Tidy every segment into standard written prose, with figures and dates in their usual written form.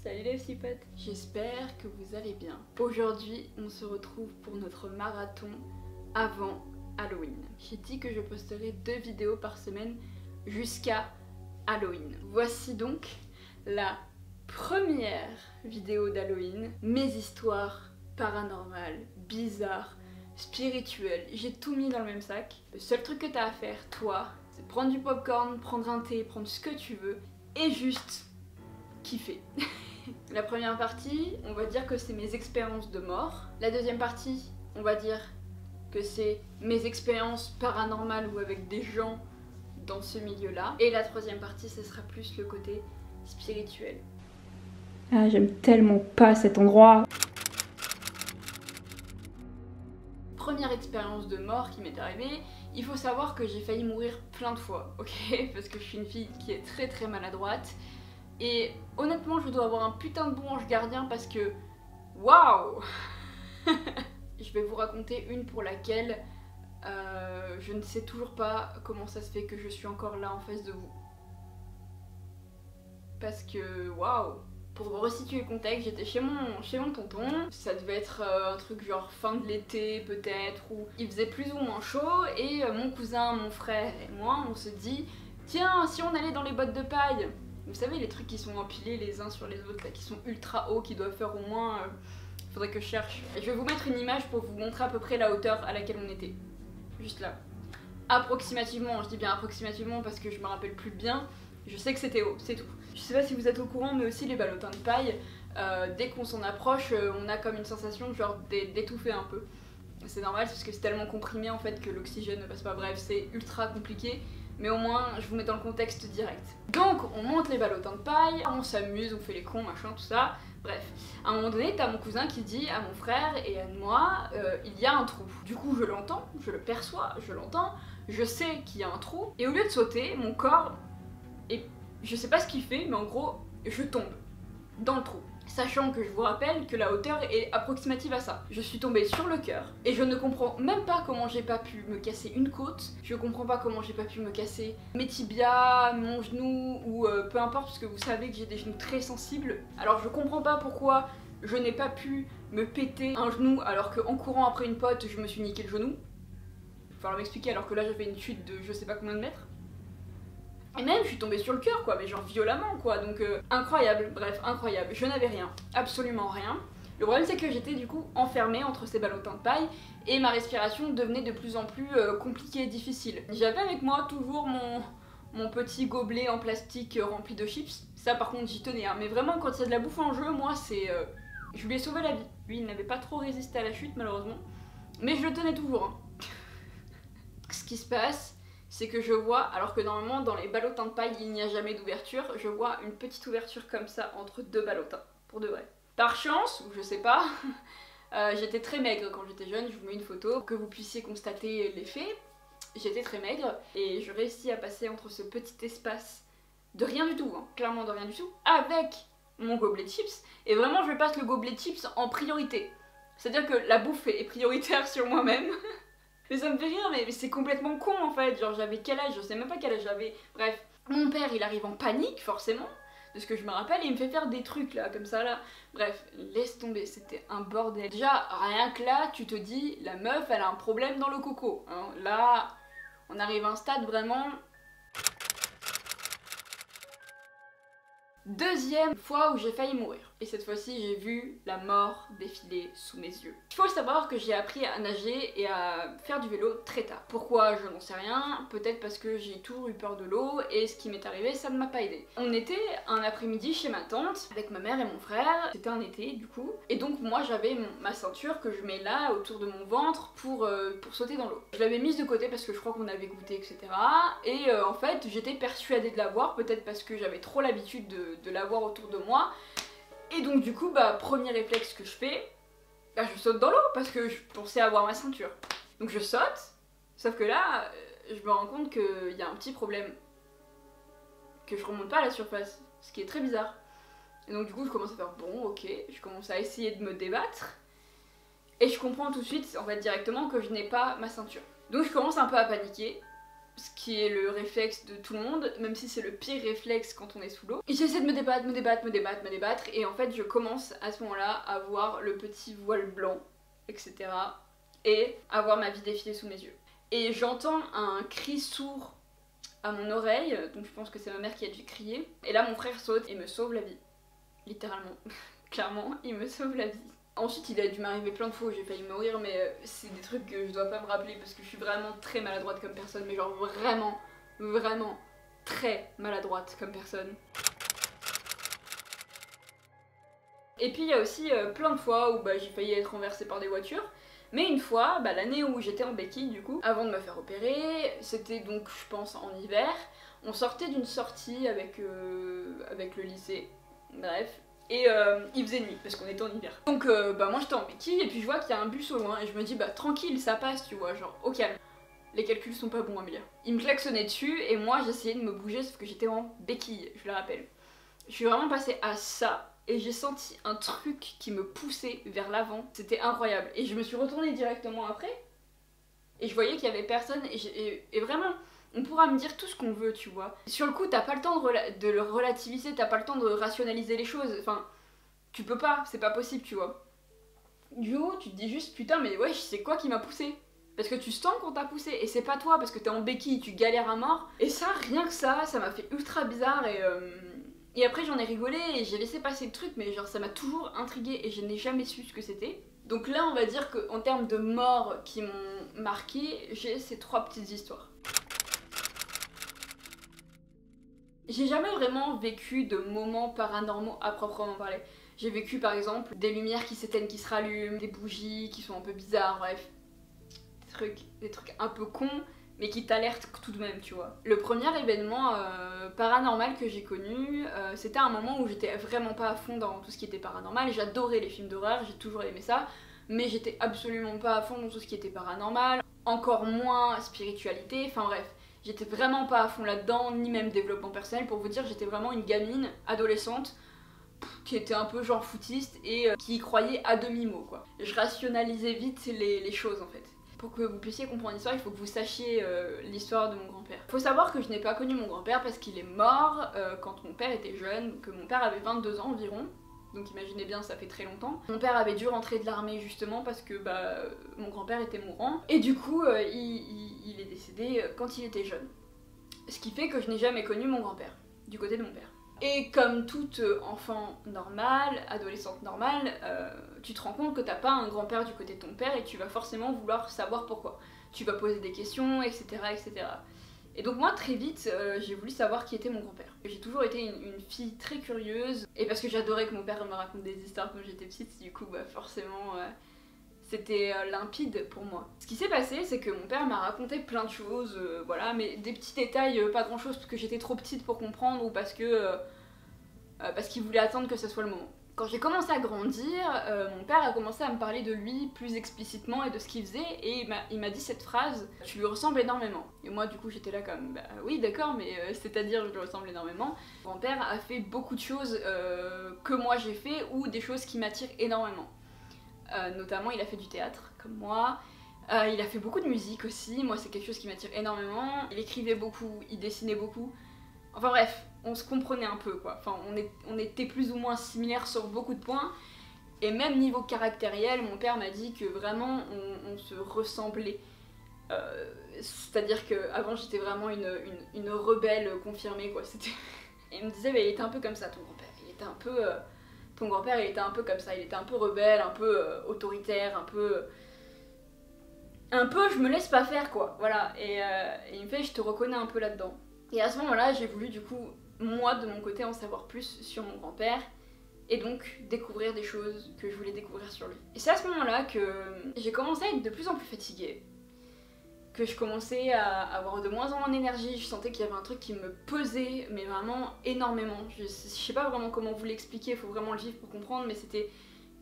Salut les petits potes. J'espère que vous allez bien. Aujourd'hui, on se retrouve pour notre marathon avant Halloween. J'ai dit que je posterai 2 vidéos par semaine jusqu'à Halloween. Voici donc la première vidéo d'Halloween. Mes histoires paranormales, bizarres, spirituelles. J'ai tout mis dans le même sac. Le seul truc que t'as à faire, toi, c'est prendre du popcorn, prendre un thé, prendre ce que tu veux et juste kiffer. La première partie, on va dire que c'est mes expériences de mort. La deuxième partie, on va dire que c'est mes expériences paranormales ou avec des gens dans ce milieu-là. Et la troisième partie, ce sera plus le côté spirituel. Ah, j'aime tellement pas cet endroit. Première expérience de mort qui m'est arrivée, il faut savoir que j'ai failli mourir plein de fois, ok? Parce que je suis une fille qui est très maladroite. Et honnêtement, je dois avoir un putain de bon ange gardien parce que... Waouh. Je vais vous raconter une pour laquelle je ne sais toujours pas comment ça se fait que je suis encore là en face de vous. Parce que... Waouh. Pour vous resituer le contexte, j'étais chez mon tonton. Ça devait être un truc genre fin de l'été peut-être, où il faisait plus ou moins chaud. Et mon cousin, mon frère et moi, on se dit... Tiens, si on allait dans les bottes de paille. Vous savez, les trucs qui sont empilés les uns sur les autres, là, qui sont ultra hauts, qui doivent faire au moins... faudrait que je cherche. Et je vais vous mettre une image pour vous montrer à peu près la hauteur à laquelle on était. Juste là. Approximativement, je dis bien approximativement parce que je me rappelle plus bien. Je sais que c'était haut, c'est tout. Je sais pas si vous êtes au courant, mais aussi les ballotins de paille, dès qu'on s'en approche, on a comme une sensation genre d'étouffer un peu. C'est normal parce que c'est tellement comprimé en fait que l'oxygène ne passe pas. Bref, c'est ultra compliqué. Mais au moins, je vous mets dans le contexte direct. Donc, on monte les ballotins de paille, on s'amuse, on fait les cons, machin, tout ça. Bref, à un moment donné, t'as mon cousin qui dit à mon frère et à moi, il y a un trou. Du coup, je l'entends, je le perçois, je l'entends, je sais qu'il y a un trou. Et au lieu de sauter, mon corps, et je sais pas ce qu'il fait, mais en gros, je tombe dans le trou. Sachant que je vous rappelle que la hauteur est approximative à ça. Je suis tombée sur le cœur et je ne comprends même pas comment j'ai pas pu me casser une côte. Je comprends pas comment j'ai pas pu me casser mes tibias, mon genou ou peu importe parce que vous savez que j'ai des genoux très sensibles. Alors je comprends pas pourquoi je n'ai pas pu me péter un genou alors qu'en courant après une pote je me suis niqué le genou. Il va falloir m'expliquer alors que là j'avais une chute de je sais pas combien de mètres. Et même je suis tombée sur le cœur quoi, mais genre violemment quoi, donc incroyable, bref, incroyable. Je n'avais rien, absolument rien. Le problème c'est que j'étais du coup enfermée entre ces ballotins de paille et ma respiration devenait de plus en plus compliquée et difficile. J'avais avec moi toujours mon petit gobelet en plastique rempli de chips, ça par contre j'y tenais, hein. Mais vraiment quand il y a de la bouffe en jeu, moi c'est... je lui ai sauvé la vie. Lui il n'avait pas trop résisté à la chute malheureusement, mais je le tenais toujours. Hein. Ce qui se passe, c'est que je vois, alors que normalement dans les ballotins de paille il n'y a jamais d'ouverture, je vois une petite ouverture comme ça entre 2 ballotins, pour de vrai. Par chance, ou je sais pas, j'étais très maigre quand j'étais jeune, je vous mets une photo pour que vous puissiez constater l'effet. J'étais très maigre et je réussis à passer entre ce petit espace de rien du tout, hein, clairement de rien du tout, avec mon gobelet de chips, et vraiment je passe le gobelet de chips en priorité. C'est-à-dire que la bouffe est prioritaire sur moi-même. Mais ça me fait rire, mais c'est complètement con en fait, genre j'avais quel âge, je sais même pas quel âge j'avais. Bref, mon père il arrive en panique forcément, de ce que je me rappelle, et il me fait faire des trucs là, comme ça là. Bref, laisse tomber, c'était un bordel. Déjà, rien que là, tu te dis, la meuf elle a un problème dans le coco. Hein. Là, on arrive à un stade vraiment... Deuxième fois où j'ai failli mourir. Et cette fois-ci, j'ai vu la mort défiler sous mes yeux. Il faut savoir que j'ai appris à nager et à faire du vélo très tard. Pourquoi? Je n'en sais rien. Peut-être parce que j'ai toujours eu peur de l'eau et ce qui m'est arrivé, ça ne m'a pas aidé. On était un après-midi chez ma tante avec ma mère et mon frère. C'était un été du coup. Et donc moi, j'avais ma ceinture que je mets là autour de mon ventre pour sauter dans l'eau. Je l'avais mise de côté parce que je crois qu'on avait goûté, etc. Et en fait, j'étais persuadée de l'avoir. Peut-être parce que j'avais trop l'habitude de l'avoir autour de moi. Et donc du coup, premier réflexe que je fais, je saute dans l'eau parce que je pensais avoir ma ceinture. Donc je saute, sauf que là, je me rends compte qu'il y a un petit problème. Que je remonte pas à la surface, ce qui est très bizarre. Et donc du coup, je commence à faire bon, ok, je commence à essayer de me débattre. Et je comprends tout de suite, en fait directement, que je n'ai pas ma ceinture. Donc je commence un peu à paniquer. ce qui est le réflexe de tout le monde, même si c'est le pire réflexe quand on est sous l'eau. Et j'essaie de me débattre, et en fait je commence à ce moment-là à voir le petit voile blanc, etc. et à voir ma vie défiler sous mes yeux. Et j'entends un cri sourd à mon oreille, donc je pense que c'est ma mère qui a dû crier. Et là mon frère saute et me sauve la vie. Littéralement. Clairement, il me sauve la vie. Ensuite il a dû m'arriver plein de fois où j'ai failli mourir, mais c'est des trucs que je dois pas me rappeler parce que je suis vraiment très maladroite comme personne, mais genre vraiment très maladroite comme personne. Et puis il y a aussi plein de fois où j'ai failli être renversée par des voitures. Mais une fois, l'année où j'étais en béquille du coup, avant de me faire opérer, c'était donc je pense en hiver, on sortait d'une sortie avec le lycée, bref, et il faisait nuit parce qu'on était en hiver. Donc moi j'étais en béquille et puis je vois qu'il y a un bus au loin et je me dis tranquille ça passe, tu vois, genre au calme. Les calculs sont pas bons, Amélia. Il me klaxonnait dessus et moi j'essayais de me bouger sauf que j'étais en béquille, je le rappelle. Je suis vraiment passée à ça. Et j'ai senti un truc qui me poussait vers l'avant, c'était incroyable. Et je me suis retournée directement après, et je voyais qu'il y avait personne, et vraiment, on pourra me dire tout ce qu'on veut, tu vois. Sur le coup, t'as pas le temps de le relativiser, t'as pas le temps de rationaliser les choses, enfin, tu peux pas, c'est pas possible, tu vois. Du coup, tu te dis juste, putain, mais wesh, c'est quoi qui m'a poussé? Parce que tu sens qu'on t'a poussé, et c'est pas toi, parce que t'es en béquille, tu galères à mort. Et ça, rien que ça m'a fait ultra bizarre, et après j'en ai rigolé et j'ai laissé passer le truc, mais genre ça m'a toujours intriguée et je n'ai jamais su ce que c'était. Donc là on va dire qu'en termes de morts qui m'ont marqué, j'ai ces 3 petites histoires. J'ai jamais vraiment vécu de moments paranormaux à proprement parler. J'ai vécu par exemple des lumières qui s'éteignent, qui se rallument, des bougies qui sont un peu bizarres, bref. Des trucs un peu cons, mais qui t'alerte tout de même, tu vois. Le premier événement paranormal que j'ai connu, c'était un moment où j'étais vraiment pas à fond dans tout ce qui était paranormal. J'adorais les films d'horreur, j'ai toujours aimé ça, mais j'étais absolument pas à fond dans tout ce qui était paranormal, encore moins spiritualité, enfin bref. J'étais vraiment pas à fond là-dedans, ni même développement personnel. Pour vous dire, j'étais vraiment une gamine, adolescente, qui était un peu genre foutiste et qui y croyait à demi-mot, quoi. Je rationalisais vite les choses, en fait. Pour que vous puissiez comprendre l'histoire, il faut que vous sachiez l'histoire de mon grand-père. Faut savoir que je n'ai pas connu mon grand-père parce qu'il est mort quand mon père était jeune, que mon père avait 22 ans environ. Donc imaginez bien, ça fait très longtemps. Mon père avait dû rentrer de l'armée justement parce que mon grand-père était mourant. Et du coup, il est décédé quand il était jeune. Ce qui fait que je n'ai jamais connu mon grand-père, du côté de mon père. Et comme toute enfant normale, adolescente normale, tu te rends compte que t'as pas un grand-père du côté de ton père et tu vas forcément vouloir savoir pourquoi. Tu vas poser des questions, etc. etc. Et donc moi très vite j'ai voulu savoir qui était mon grand-père. J'ai toujours été une fille très curieuse, et parce que j'adorais que mon père me raconte des histoires quand j'étais petite, du coup forcément c'était limpide pour moi. Ce qui s'est passé, c'est que mon père m'a raconté plein de choses, voilà, mais des petits détails, pas grand chose parce que j'étais trop petite pour comprendre ou parce qu'il voulait attendre que ce soit le moment. Quand j'ai commencé à grandir, mon père a commencé à me parler de lui plus explicitement et de ce qu'il faisait, et il m'a dit cette phrase: tu lui ressembles énormément. Et moi du coup j'étais là comme oui d'accord, mais c'est-à-dire je lui ressemble énormément. Mon grand-père a fait beaucoup de choses que moi j'ai fait, ou des choses qui m'attirent énormément. Notamment il a fait du théâtre comme moi, il a fait beaucoup de musique aussi, moi c'est quelque chose qui m'attire énormément. Il écrivait beaucoup, il dessinait beaucoup, enfin bref, on se comprenait un peu quoi, enfin on était plus ou moins similaires sur beaucoup de points. Et même niveau caractériel, mon père m'a dit que vraiment on se ressemblait. C'est-à-dire qu'avant j'étais vraiment une rebelle confirmée quoi. Et il me disait il était un peu comme ça ton grand-père, il était un peu... Ton grand-père il était un peu comme ça, il était un peu rebelle, un peu autoritaire, un peu je me laisse pas faire quoi, voilà. Et il me fait je te reconnais un peu là-dedans. Et à ce moment-là j'ai voulu du coup moi de mon côté en savoir plus sur mon grand-père, et donc découvrir des choses que je voulais découvrir sur lui. Et c'est à ce moment-là que j'ai commencé à être de plus en plus fatiguée, que je commençais à avoir de moins en moins d'énergie. Je sentais qu'il y avait un truc qui me pesait, mais vraiment énormément. Je sais pas vraiment comment vous l'expliquer, il faut vraiment le vivre pour comprendre, mais c'était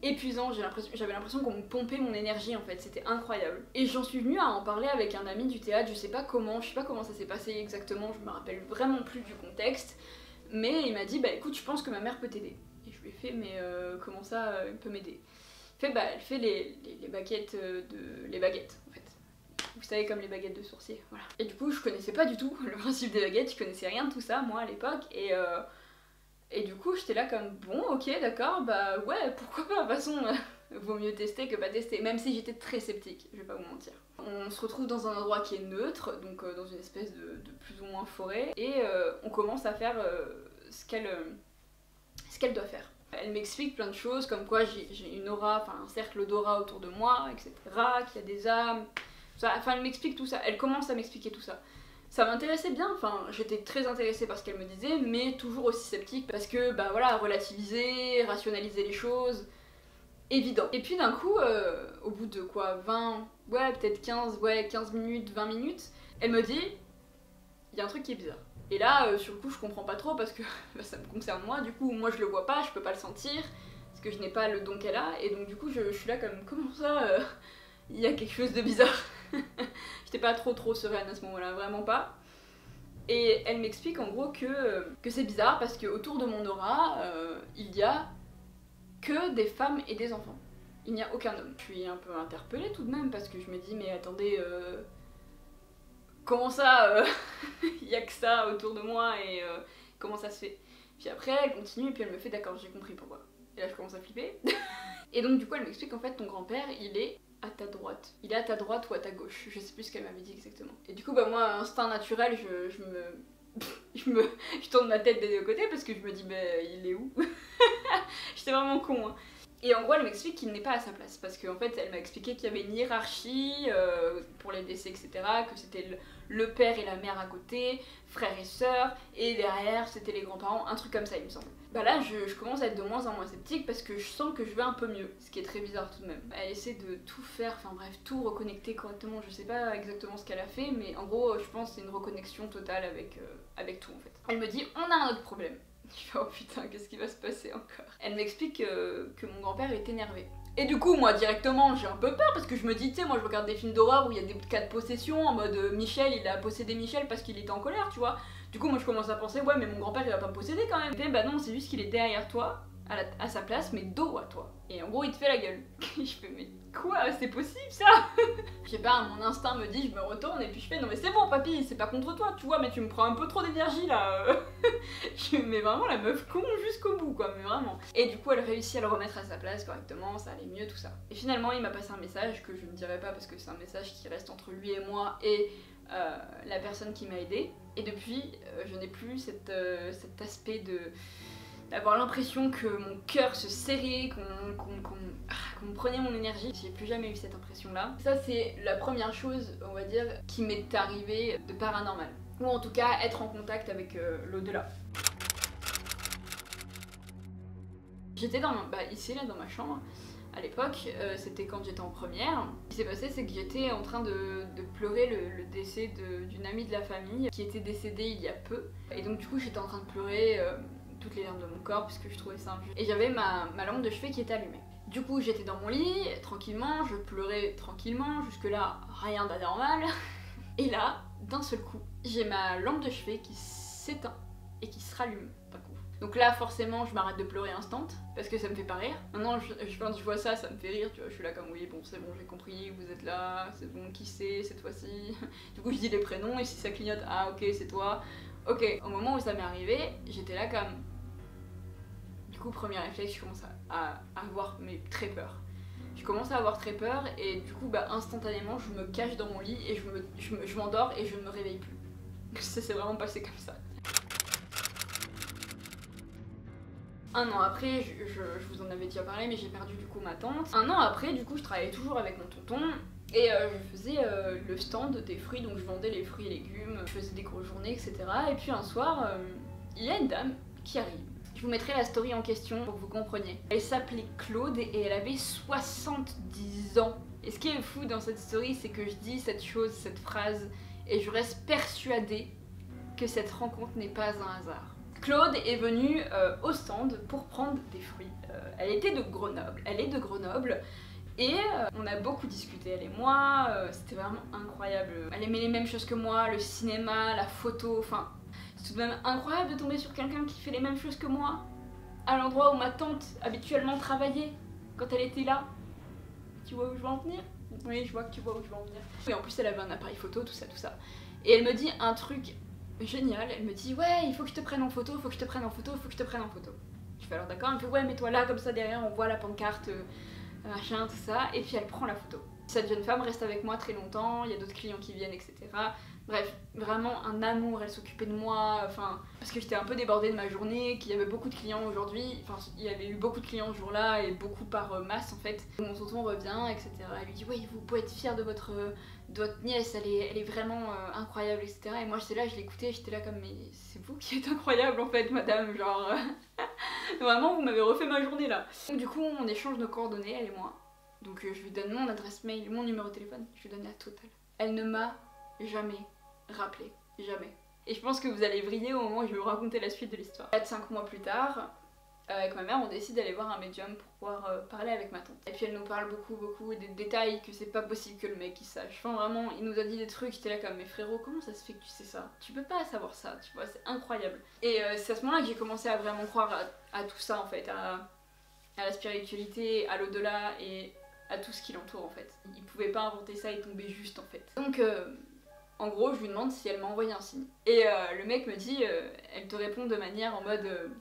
épuisant. J'avais l'impression qu'on me pompait mon énergie en fait, c'était incroyable. Et j'en suis venue à en parler avec un ami du théâtre, je sais pas comment ça s'est passé exactement, je me rappelle vraiment plus du contexte, mais il m'a dit écoute, je pense que ma mère peut t'aider. Et je lui ai fait mais comment ça elle peut m'aider? Elle fait les baguettes en fait. Vous savez, comme les baguettes de sourcier, voilà. Et du coup, je connaissais pas du tout le principe des baguettes, je connaissais rien de tout ça, moi, à l'époque, et du coup, j'étais là comme, bon, ok, d'accord, bah ouais, pourquoi pas, de toute façon, vaut mieux tester que pas tester, même si j'étais très sceptique, je vais pas vous mentir. On se retrouve dans un endroit qui est neutre, donc dans une espèce de plus ou moins forêt, et on commence à faire ce qu'elle doit faire. Elle m'explique plein de choses, comme quoi j'ai une aura, enfin un cercle d'aura autour de moi, etc., qu'il y a des âmes, enfin elle m'explique tout ça, elle commence à m'expliquer tout ça. Ça m'intéressait bien, enfin j'étais très intéressée par ce qu'elle me disait, mais toujours aussi sceptique, parce que bah voilà, relativiser, rationaliser les choses, évident. Et puis d'un coup, au bout de quoi, 20, ouais peut-être 15 minutes, 20 minutes, elle me dit, il y a un truc qui est bizarre. Et là, sur le coup, je comprends pas trop parce que bah, ça me concerne moi, du coup, moi je le vois pas, je peux pas le sentir, parce que je n'ai pas le don qu'elle a, et donc du coup, je suis là comme, comment ça, il y a quelque chose de bizarre. J'étais pas trop sereine à ce moment-là, vraiment pas. Et elle m'explique en gros que c'est bizarre parce que autour de mon aura, il y a que des femmes et des enfants. Il n'y a aucun homme. Je suis un peu interpellée tout de même parce que je me dis, mais attendez, comment ça, il y a que ça autour de moi et comment ça se fait? Puis après elle continue et puis elle me fait d'accord, j'ai compris pourquoi. Et là je commence à flipper. Et donc du coup elle m'explique qu'en fait ton grand-père il est à ta droite. Il est à ta droite ou à ta gauche, je sais plus ce qu'elle m'avait dit exactement. Et du coup bah moi instinct naturel je tourne ma tête des deux côtés parce que je me dis bah il est où? J'étais vraiment con hein. Et en gros, elle m'explique qu'il n'est pas à sa place, parce qu'en fait, elle m'a expliqué qu'il y avait une hiérarchie pour les décès, etc., que c'était le père et la mère à côté, frères et sœurs, et derrière, c'était les grands-parents, un truc comme ça, il me semble. Bah là, je commence à être de moins en moins sceptique, parce que je sens que je vais un peu mieux, ce qui est très bizarre tout de même. Elle essaie de tout faire, enfin bref, tout reconnecter correctement, je sais pas exactement ce qu'elle a fait, mais en gros, je pense que c'est une reconnexion totale avec tout, en fait. Elle me dit, on a un autre problème. Je fais oh putain, qu'est-ce qui va se passer encore? Elle m'explique que mon grand-père est énervé. Et du coup, moi directement, j'ai un peu peur parce que je me dis, tu sais, moi je regarde des films d'horreur où il y a des cas de possession en mode Michel, il a possédé Michel parce qu'il était en colère, tu vois. Du coup, moi je commence à penser, ouais, mais mon grand-père il va pas me posséder quand même. Et bah non, c'est juste qu'il est derrière toi, à sa place, mais dos à toi. Et en gros, il te fait la gueule. Je fais, mais quoi? C'est possible ça? Je sais pas, mon instinct me dit, je me retourne et puis je fais, non mais c'est bon papy, c'est pas contre toi, tu vois, mais tu me prends un peu trop d'énergie là. Mais vraiment la meuf con jusqu'au bout quoi, mais vraiment. Et du coup elle réussit à le remettre à sa place correctement, ça allait mieux tout ça. Et finalement il m'a passé un message que je ne dirai pas parce que c'est un message qui reste entre lui et moi et la personne qui m'a aidée. Et depuis je n'ai plus cet aspect d'avoir l'impression que mon cœur se serrait, qu'on me prenait mon énergie. J'ai plus jamais eu cette impression là. Ça c'est la première chose, on va dire, qui m'est arrivée de paranormal. Ou en tout cas être en contact avec l'au-delà. J'étais ici là dans ma chambre à l'époque, c'était quand j'étais en première. Ce qui s'est passé c'est que j'étais en train de pleurer le décès d'une amie de la famille qui était décédée il y a peu. Et donc du coup j'étais en train de pleurer toutes les larmes de mon corps puisque je trouvais ça injuste. Et j'avais ma lampe de chevet qui était allumée. Du coup j'étais dans mon lit, tranquillement, je pleurais tranquillement, jusque là rien d'anormal. Et là, d'un seul coup, j'ai ma lampe de chevet qui s'éteint et qui se rallume d'un coup. Donc là forcément je m'arrête de pleurer instant parce que ça me fait pas rire. Maintenant quand je vois ça, ça me fait rire, tu vois, je suis là comme oui bon c'est bon j'ai compris, vous êtes là, c'est bon, qui c'est cette fois-ci? Du coup je dis les prénoms et si ça clignote, ah ok c'est toi. Ok, au moment où ça m'est arrivé, j'étais là comme... Du coup premier réflexe, je commence à avoir très peur. Je commence à avoir très peur et du coup instantanément je me cache dans mon lit et je m'endors et je ne me réveille plus. Ça s'est vraiment passé comme ça. Un an après, je vous en avais déjà parlé mais j'ai perdu du coup ma tante. Un an après du coup je travaillais toujours avec mon tonton et je faisais le stand des fruits, donc je vendais les fruits et légumes, je faisais des grosses journées etc. Et puis un soir, il y a une dame qui arrive. Je vous mettrai la story en question pour que vous compreniez. Elle s'appelait Claude et elle avait 70 ans. Et ce qui est fou dans cette story, c'est que je dis cette chose, cette phrase, et je reste persuadée que cette rencontre n'est pas un hasard. Claude est venue au stand pour prendre des fruits. Elle était de Grenoble, elle est de Grenoble, et on a beaucoup discuté, elle et moi, c'était vraiment incroyable. Elle aimait les mêmes choses que moi, le cinéma, la photo, enfin... C'est tout de même incroyable de tomber sur quelqu'un qui fait les mêmes choses que moi, à l'endroit où ma tante habituellement travaillait quand elle était là. Tu vois où je veux en venir? Oui, je vois que tu vois où je veux en venir. Et en plus elle avait un appareil photo, tout ça. Et elle me dit un truc génial, elle me dit ouais il faut que je te prenne en photo, faut que je te prenne en photo, faut que je te prenne en photo. Je fais alors d'accord, elle me fait ouais mets-toi là comme ça derrière, on voit la pancarte, machin, tout ça, et puis elle prend la photo. Cette jeune femme reste avec moi très longtemps, il y a d'autres clients qui viennent, etc. Bref, vraiment un amour, elle s'occupait de moi, enfin, parce que j'étais un peu débordée de ma journée, qu'il y avait beaucoup de clients aujourd'hui, enfin, il y avait eu beaucoup de clients ce jour-là, et beaucoup par masse en fait. Mon tonton revient, etc. Elle lui dit, oui, vous pouvez être fière de votre nièce, elle est vraiment incroyable, etc. Et moi, j'étais là, je l'écoutais, j'étais là comme, mais c'est vous qui êtes incroyable en fait, madame, genre, vraiment, vous m'avez refait ma journée là. Donc, du coup, on échange nos coordonnées, elle et moi. Donc, je lui donne mon adresse mail, mon numéro de téléphone, je lui donne la totale. Elle ne m'a jamais rappelé, jamais. Et je pense que vous allez vriller au moment où je vais vous raconter la suite de l'histoire. 4-5 mois plus tard, avec ma mère, on décide d'aller voir un médium pour pouvoir parler avec ma tante. Et puis elle nous parle beaucoup des détails que c'est pas possible que le mec il sache. Enfin vraiment, il nous a dit des trucs, j'étais là comme, mais frérot, comment ça se fait que tu sais ça? Tu peux pas savoir ça, tu vois, c'est incroyable. Et c'est à ce moment-là que j'ai commencé à vraiment croire à tout ça en fait, à la spiritualité, à l'au-delà et à tout ce qui l'entoure en fait. Il pouvait pas inventer ça et tomber juste en fait. Donc en gros je lui demande si elle m'a envoyé un signe. Et le mec me dit, elle te répond de manière en mode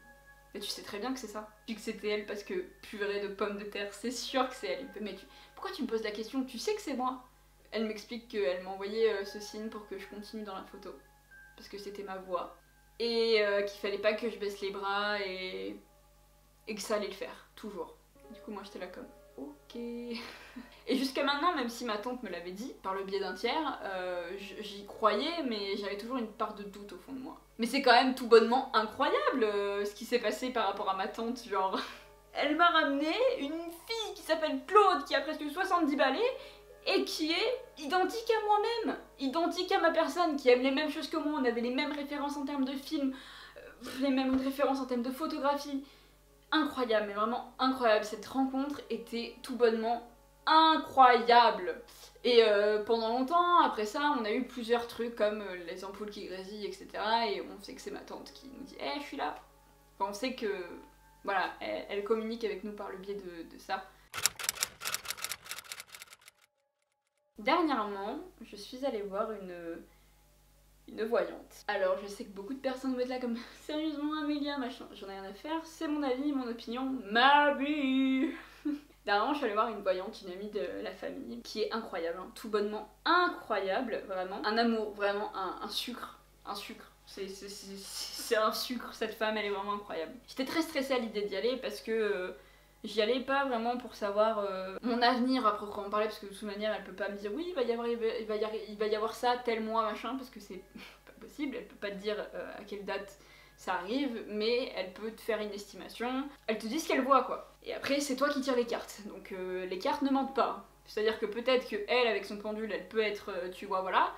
mais tu sais très bien que c'est ça. Tu sais que c'était elle parce que purée de pommes de terre, c'est sûr que c'est elle. Il me fait mais pourquoi tu me poses la question? Tu sais que c'est moi. Elle m'explique qu'elle m'a envoyé ce signe pour que je continue dans la photo. Parce que c'était ma voix. Et qu'il fallait pas que je baisse les bras et que ça allait le faire, toujours. Du coup moi j'étais là comme ok. Et jusqu'à maintenant, même si ma tante me l'avait dit par le biais d'un tiers, j'y croyais, mais j'avais toujours une part de doute au fond de moi. Mais c'est quand même tout bonnement incroyable ce qui s'est passé par rapport à ma tante, genre. Elle m'a ramené une fille qui s'appelle Claude, qui a presque 70 balais, et qui est identique à moi-même, identique à ma personne, qui aime les mêmes choses que moi, on avait les mêmes références en termes de films, les mêmes références en termes de photographie. Incroyable, mais vraiment incroyable. Cette rencontre était tout bonnement incroyable. Et pendant longtemps, après ça, on a eu plusieurs trucs comme les ampoules qui grésillent, etc. Et on sait que c'est ma tante qui nous dit « Eh, je suis là !» Enfin, on sait que, voilà, elle communique avec nous par le biais de ça. Dernièrement, je suis allée voir une voyante. Alors je sais que beaucoup de personnes vont être là comme sérieusement Amélia, machin, j'en ai rien à faire, c'est mon avis, mon opinion, ma vie. Dernièrement je suis allée voir une voyante, une amie de la famille, qui est incroyable, hein, tout bonnement incroyable, vraiment. Un amour, vraiment un sucre, c'est un sucre, cette femme elle est vraiment incroyable. J'étais très stressée à l'idée d'y aller parce que j'y allais pas vraiment pour savoir mon avenir à proprement parler, parce que de toute manière elle peut pas me dire oui il va y avoir ça tel mois machin, parce que c'est pas possible, elle peut pas te dire à quelle date ça arrive, mais elle peut te faire une estimation, elle te dit ce qu'elle voit quoi. Et après c'est toi qui tires les cartes, donc les cartes ne mentent pas. C'est à dire que peut-être que elle avec son pendule elle peut être tu vois voilà,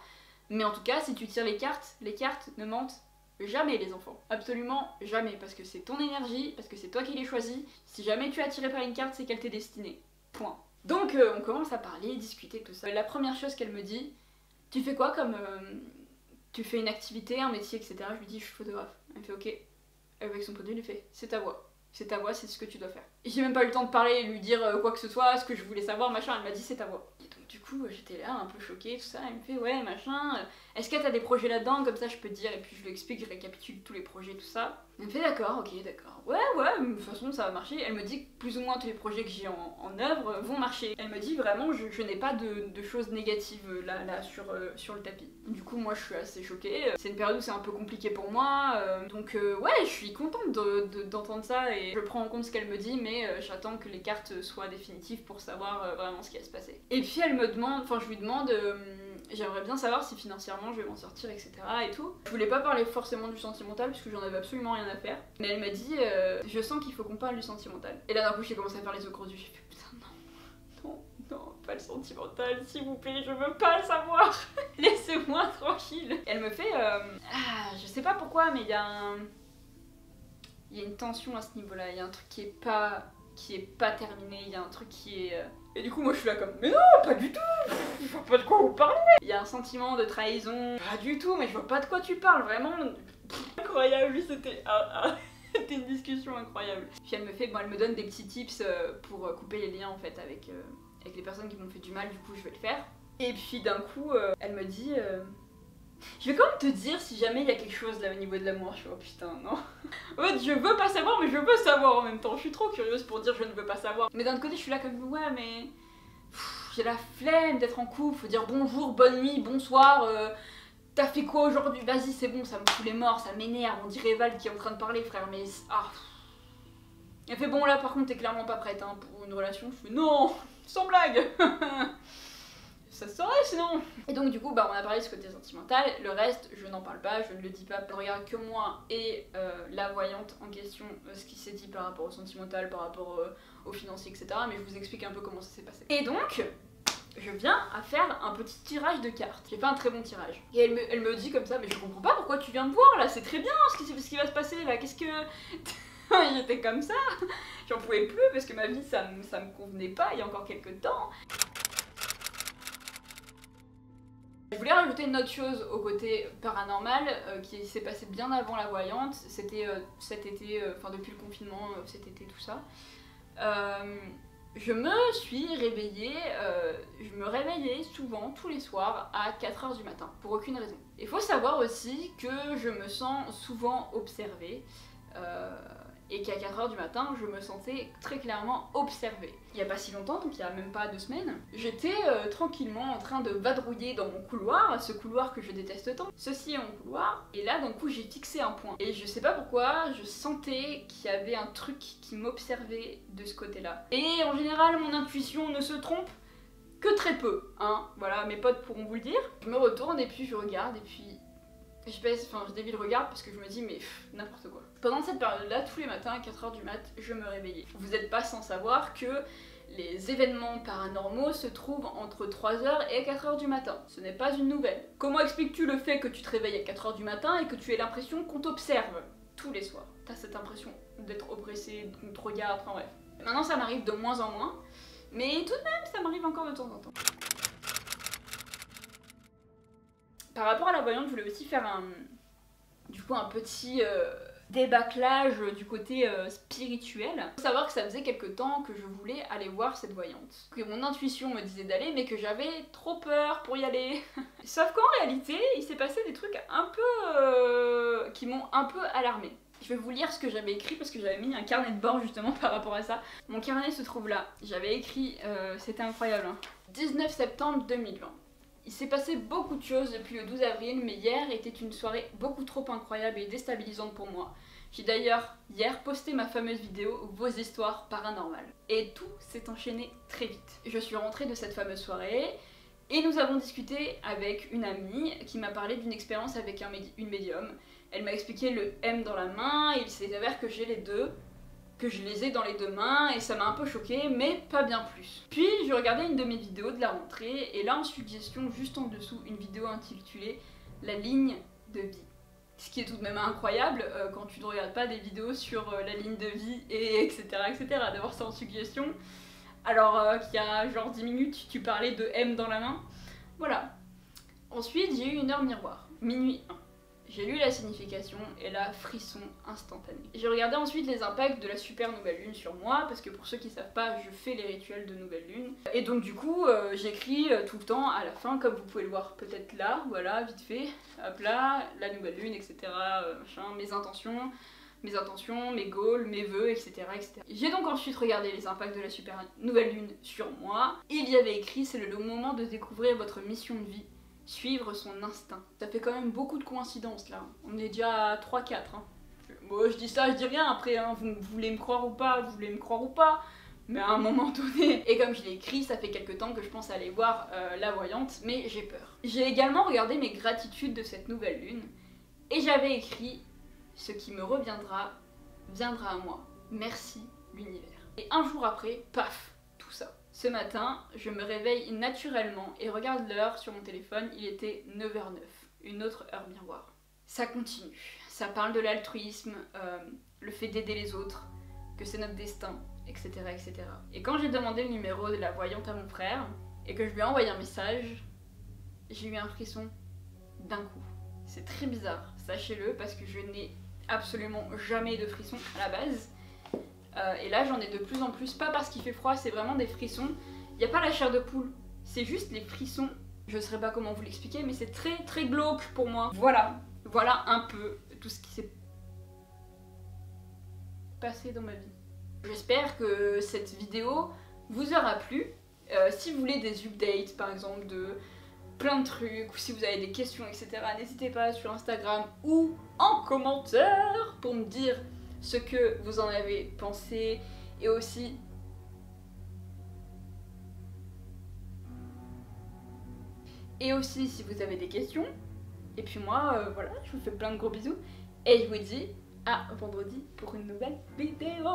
mais en tout cas si tu tires les cartes ne mentent jamais les enfants, absolument jamais, parce que c'est ton énergie, parce que c'est toi qui l'as choisi. Si jamais tu es attiré par une carte, c'est qu'elle t'est destinée. Point. Donc on commence à parler, discuter, tout ça. La première chose qu'elle me dit, tu fais quoi comme... tu fais une activité, un métier, etc. Je lui dis, je suis photographe. Elle me fait ok. Avec son produit, il fait, c'est ta voix. C'est ta voix, c'est ce que tu dois faire. J'ai même pas eu le temps de parler et lui dire quoi que ce soit, ce que je voulais savoir, machin, elle m'a dit c'est ta voix. Et donc du coup j'étais là un peu choquée, tout ça, elle me fait ouais machin, est-ce que t'as des projets là-dedans, comme ça je peux te dire, et puis je lui explique, je récapitule tous les projets, tout ça. Elle me fait d'accord, ok d'accord, ouais de toute façon ça va marcher. Elle me dit que plus ou moins tous les projets que j'ai en œuvre vont marcher. Elle me dit vraiment je n'ai pas de choses négatives là sur le tapis. Du coup moi je suis assez choquée, c'est une période où c'est un peu compliqué pour moi, donc ouais je suis contente d'entendre ça et je prends en compte ce qu'elle me dit, mais j'attends que les cartes soient définitives pour savoir vraiment ce qui va se passer. Et puis elle me demande, enfin je lui demande, j'aimerais bien savoir si financièrement je vais m'en sortir, etc. et tout. Je voulais pas parler forcément du sentimental parce que j'en avais absolument rien à faire, mais elle m'a dit je sens qu'il faut qu'on parle du sentimental. Et là d'un coup j'ai commencé à faire les os gros yeux, j'ai fait putain non, pas le sentimental, s'il vous plaît, je veux pas le savoir. Laissez-moi tranquille. Elle me fait je sais pas pourquoi, mais il y a une tension à ce niveau-là, il y a un truc qui est pas terminé, il y a un truc qui est... Et du coup moi je suis là comme mais non pas du tout, je vois pas de quoi vous parlez. Il y a un sentiment de trahison, pas du tout, mais je vois pas de quoi tu parles, vraiment. Incroyable, c'était c'était une discussion incroyable. Puis elle me fait, bon elle me donne des petits tips pour couper les liens en fait avec avec les personnes qui m'ont fait du mal, du coup je vais le faire. Et puis d'un coup, elle me dit je vais quand même te dire si jamais il y a quelque chose là au niveau de l'amour. Je suis oh putain non. En fait je veux pas savoir mais je veux savoir en même temps. Je suis trop curieuse pour dire je ne veux pas savoir. Mais d'un autre côté je suis là comme ouais mais j'ai la flemme d'être en couple. Faut dire bonjour, bonne nuit, bonsoir. T'as fait quoi aujourd'hui? Vas-y c'est bon, ça me fout les morts, ça m'énerve. On dirait Val qui est en train de parler frère mais ah. Elle fait bon là par contre t'es clairement pas prête hein, pour une relation. Je fais non, sans blague. Ça se saurait sinon. Et donc du coup bah on a parlé de ce côté sentimental, le reste je n'en parle pas, je ne le dis pas, je regarde que moi et la voyante en question ce qui s'est dit par rapport au sentimental, par rapport au financier etc. Mais je vous explique un peu comment ça s'est passé. Et donc je viens à faire un petit tirage de cartes, j'ai fait un très bon tirage. Et elle me dit comme ça mais je comprends pas pourquoi tu viens me voir là, c'est très bien ce qui va se passer là, qu'est-ce que... J'étais comme ça, j'en pouvais plus parce que ma vie ça me convenait pas il y a encore quelques temps. Je voulais rajouter une autre chose au côté paranormal qui s'est passé bien avant la voyante, c'était cet été, enfin depuis le confinement, cet été tout ça. Je me suis réveillée, je me réveillais souvent tous les soirs à 4h du matin, pour aucune raison. Il faut savoir aussi que je me sens souvent observée. Et qu'à 4h du matin, je me sentais très clairement observée. Il n'y a pas si longtemps, donc il n'y a même pas 2 semaines, j'étais tranquillement en train de vadrouiller dans mon couloir, ce couloir que je déteste tant. Ceci est mon couloir, et là d'un coup j'ai fixé un point. Et je sais pas pourquoi, je sentais qu'il y avait un truc qui m'observait de ce côté-là. Et en général, mon intuition ne se trompe que très peu, hein. Voilà, mes potes pourront vous le dire. Je me retourne et puis je regarde et puis... je dévie le regard parce que je me dis mais n'importe quoi. Pendant cette période-là, tous les matins à 4h du mat, je me réveillais. Vous n'êtes pas sans savoir que les événements paranormaux se trouvent entre 3h et 4h du matin. Ce n'est pas une nouvelle. Comment expliques-tu le fait que tu te réveilles à 4h du matin et que tu aies l'impression qu'on t'observe tous les soirs? T'as cette impression d'être oppressé, qu'on te regarde, enfin bref. Maintenant ça m'arrive de moins en moins, mais tout de même ça m'arrive encore de temps en temps. Par rapport à la voyante, je voulais aussi faire un petit débâclage du côté spirituel. Faut savoir que ça faisait quelques temps que je voulais aller voir cette voyante. Que mon intuition me disait d'aller, mais que j'avais trop peur pour y aller. Sauf qu'en réalité, il s'est passé des trucs un peu... qui m'ont un peu alarmée. Je vais vous lire ce que j'avais écrit parce que j'avais mis un carnet de bord justement par rapport à ça. Mon carnet se trouve là. J'avais écrit, c'était incroyable, hein. 19 septembre 2020. Il s'est passé beaucoup de choses depuis le 12 avril, mais hier était une soirée beaucoup trop incroyable et déstabilisante pour moi. J'ai d'ailleurs, hier, posté ma fameuse vidéo « Vos histoires paranormales ». Et tout s'est enchaîné très vite. Je suis rentrée de cette fameuse soirée, et nous avons discuté avec une amie qui m'a parlé d'une expérience avec une médium. Elle m'a expliqué le M dans la main, et il s'est avéré que j'ai les deux. Que je les ai dans les 2 mains et ça m'a un peu choquée mais pas bien plus. Puis je regardais une de mes vidéos de la rentrée et là en suggestion juste en dessous une vidéo intitulée La ligne de vie. Ce qui est tout de même incroyable quand tu ne regardes pas des vidéos sur la ligne de vie et etc. d'avoir ça en suggestion. Alors qu'il y a genre 10 minutes tu parlais de M dans la main. Voilà. Ensuite j'ai eu une heure miroir, minuit 1. J'ai lu la signification et là, frisson instantané. J'ai regardé ensuite les impacts de la super nouvelle lune sur moi, parce que pour ceux qui savent pas, je fais les rituels de nouvelle lune. Et donc du coup, j'écris tout le temps à la fin, comme vous pouvez le voir peut-être là, voilà, vite fait, hop là, la nouvelle lune, etc. Machin, mes intentions, mes goals, mes vœux, etc. J'ai donc ensuite regardé les impacts de la super nouvelle lune sur moi. Il y avait écrit, c'est le moment de découvrir votre mission de vie. Suivre son instinct. Ça fait quand même beaucoup de coïncidences là. On est déjà à 3-4. Hein. Bon, je dis ça, je dis rien après. Hein. Vous voulez me croire ou pas, vous voulez me croire ou pas. Mais à un moment donné. Et comme je l'ai écrit, ça fait quelques temps que je pense aller voir la voyante, mais j'ai peur. J'ai également regardé mes gratitudes de cette nouvelle lune. Et j'avais écrit ce qui me reviendra viendra à moi. Merci l'univers. Et un jour après, paf, tout ça. Ce matin, je me réveille naturellement et regarde l'heure sur mon téléphone, il était 9h09, une autre heure miroir. Ça continue, ça parle de l'altruisme, le fait d'aider les autres, que c'est notre destin, etc. Et quand j'ai demandé le numéro de la voyante à mon frère, et que je lui ai envoyé un message, j'ai eu un frisson d'un coup. C'est très bizarre, sachez-le, parce que je n'ai absolument jamais de frisson à la base. Et là j'en ai de plus en plus, pas parce qu'il fait froid, c'est vraiment des frissons Il n'y a pas la chair de poule, c'est juste les frissons. Je ne saurais pas comment vous l'expliquer, mais c'est très très glauque pour moi. Voilà, voilà un peu tout ce qui s'est passé dans ma vie. J'espère que cette vidéo vous aura plu. Si vous voulez des updates par exemple de plein de trucs, ou si vous avez des questions etc, n'hésitez pas sur Instagram ou en commentaire pour me dire ce que vous en avez pensé. Et aussi si vous avez des questions. Et puis moi voilà, je vous fais plein de gros bisous et je vous dis à vendredi pour une nouvelle vidéo.